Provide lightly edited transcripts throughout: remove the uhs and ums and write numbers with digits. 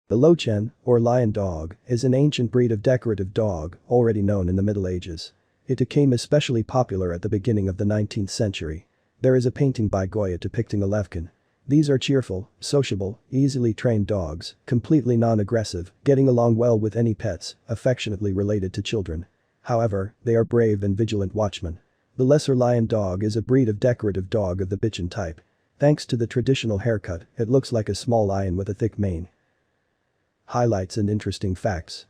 The Lowchen, or lion dog, is an ancient breed of decorative dog already known in the Middle Ages. It became especially popular at the beginning of the 19th century. There is a painting by Goya depicting a Löwchen. These are cheerful, sociable, easily trained dogs, completely non-aggressive, getting along well with any pets, affectionately related to children. However, they are brave and vigilant watchmen. The lesser lion dog is a breed of decorative dog of the bichon type. Thanks to the traditional haircut, it looks like a small lion with a thick mane. Highlights and interesting facts.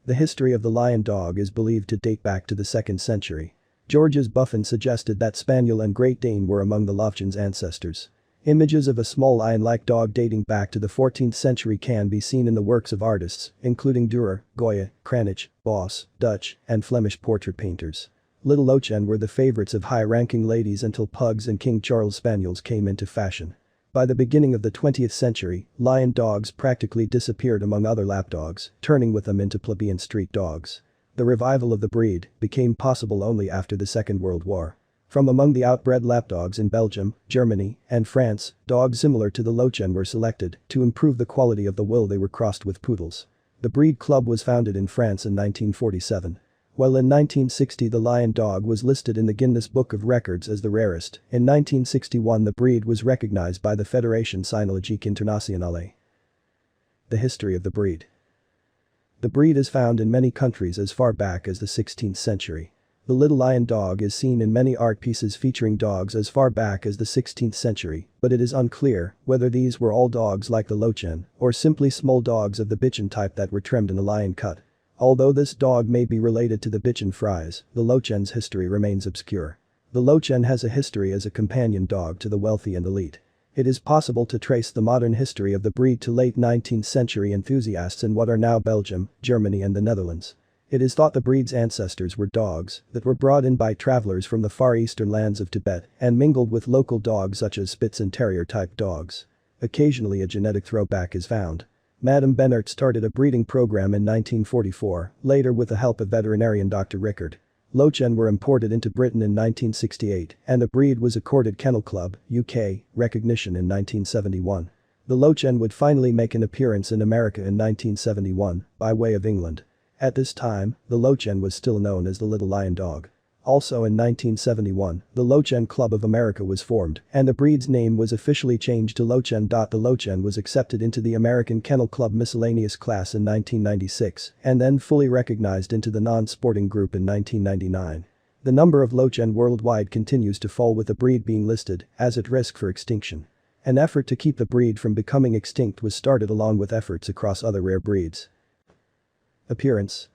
The history of the lion dog is believed to date back to the 2nd century. Georges Buffon suggested that Spaniel and Great Dane were among the Löwchen's ancestors. Images of a small lion-like dog dating back to the 14th century can be seen in the works of artists, including Dürer, Goya, Cranach, Boss, Dutch, and Flemish portrait painters. Little Lowchen were the favorites of high-ranking ladies until pugs and King Charles Spaniels came into fashion. By the beginning of the 20th century, lion dogs practically disappeared among other lapdogs, turning with them into plebeian street dogs. The revival of the breed became possible only after the Second World War. From among the outbred lapdogs in Belgium, Germany, and France, dogs similar to the Lowchen were selected to improve the quality of the wool. They were crossed with poodles. The breed club was founded in France in 1947. While in 1960 the lion dog was listed in the Guinness Book of Records as the rarest, in 1961 the breed was recognized by the Fédération Cynologique Internationale. The history of the breed. The breed is found in many countries as far back as the 16th century. The little lion dog is seen in many art pieces featuring dogs as far back as the 16th century, but it is unclear whether these were all dogs like the Lowchen or simply small dogs of the bichon type that were trimmed in a lion cut. Although this dog may be related to the bichon frise, the Lowchen's history remains obscure. The Lowchen has a history as a companion dog to the wealthy and elite. It is possible to trace the modern history of the breed to late 19th century enthusiasts in what are now Belgium, Germany and the Netherlands. It is thought the breed's ancestors were dogs that were brought in by travelers from the far eastern lands of Tibet and mingled with local dogs such as Spitz and Terrier type dogs. Occasionally a genetic throwback is found. Madame Bennert started a breeding program in 1944, later with the help of veterinarian Dr. Rickard. Lowchen were imported into Britain in 1968 and the breed was accorded Kennel Club, UK, recognition in 1971. The Lowchen would finally make an appearance in America in 1971 by way of England. At this time, the Lowchen was still known as the Little Lion Dog. Also in 1971, the Lowchen Club of America was formed and the breed's name was officially changed to Lowchen. The Lowchen was accepted into the American Kennel Club miscellaneous class in 1996 and then fully recognized into the non-sporting group in 1999. The number of Lowchen worldwide continues to fall with the breed being listed as at risk for extinction. An effort to keep the breed from becoming extinct was started along with efforts across other rare breeds. Appearance.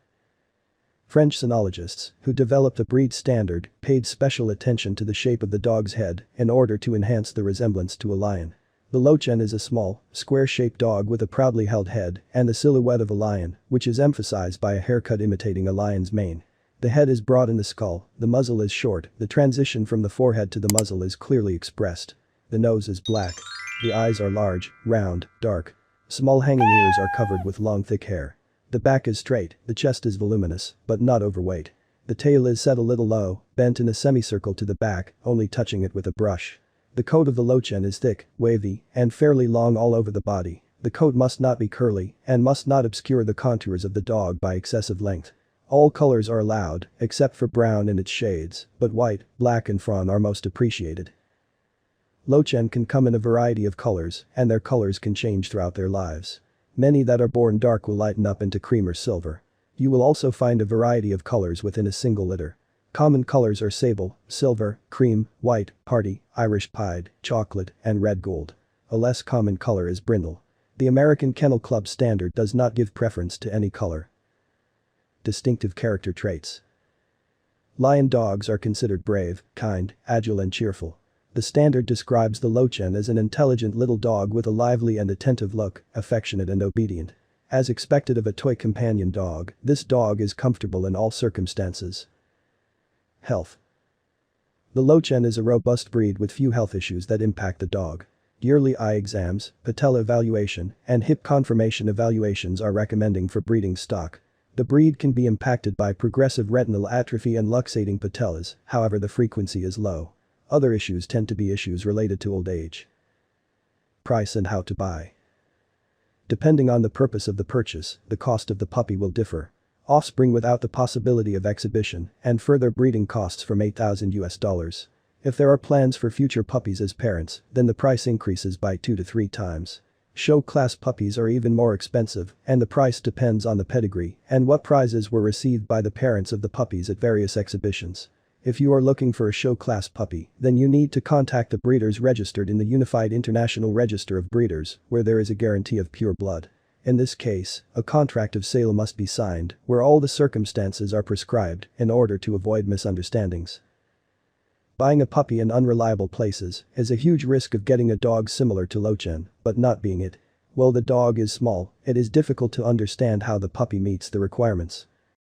French cynologists, who developed the breed standard, paid special attention to the shape of the dog's head in order to enhance the resemblance to a lion. The Lowchen is a small, square-shaped dog with a proudly held head and the silhouette of a lion, which is emphasized by a haircut imitating a lion's mane. The head is broad in the skull, the muzzle is short, the transition from the forehead to the muzzle is clearly expressed. The nose is black. The eyes are large, round, dark. Small hanging ears are covered with long thick hair. The back is straight, the chest is voluminous, but not overweight. The tail is set a little low, bent in a semicircle to the back, only touching it with a brush. The coat of the Lowchen is thick, wavy, and fairly long all over the body. The coat must not be curly and must not obscure the contours of the dog by excessive length. All colors are allowed, except for brown and its shades, but white, black and fawn are most appreciated. Lowchen can come in a variety of colors, and their colors can change throughout their lives. Many that are born dark will lighten up into cream or silver. You will also find a variety of colors within a single litter. Common colors are sable, silver, cream, white, parti, Irish pied, chocolate, and red gold. A less common color is brindle. The American Kennel Club standard does not give preference to any color. Distinctive character traits. Lion dogs are considered brave, kind, agile and cheerful. The standard describes the Lowchen as an intelligent little dog with a lively and attentive look, affectionate and obedient. As expected of a toy companion dog, this dog is comfortable in all circumstances. Health. The Lowchen is a robust breed with few health issues that impact the dog. Yearly eye exams, patella evaluation, and hip conformation evaluations are recommending for breeding stock. The breed can be impacted by progressive retinal atrophy and luxating patellas, however the frequency is low. Other issues tend to be issues related to old age. Price and how to buy. Depending on the purpose of the purchase, the cost of the puppy will differ. Offspring without the possibility of exhibition, and further breeding costs from $8,000 US. If there are plans for future puppies as parents, then the price increases by 2 to 3 times. Show class puppies are even more expensive, and the price depends on the pedigree and what prizes were received by the parents of the puppies at various exhibitions. If you are looking for a show class puppy, then you need to contact the breeders registered in the Unified International Register of Breeders, where there is a guarantee of pure blood. In this case, a contract of sale must be signed, where all the circumstances are prescribed, in order to avoid misunderstandings. Buying a puppy in unreliable places is a huge risk of getting a dog similar to Lowchen, but not being it. While the dog is small, it is difficult to understand how the puppy meets the requirements.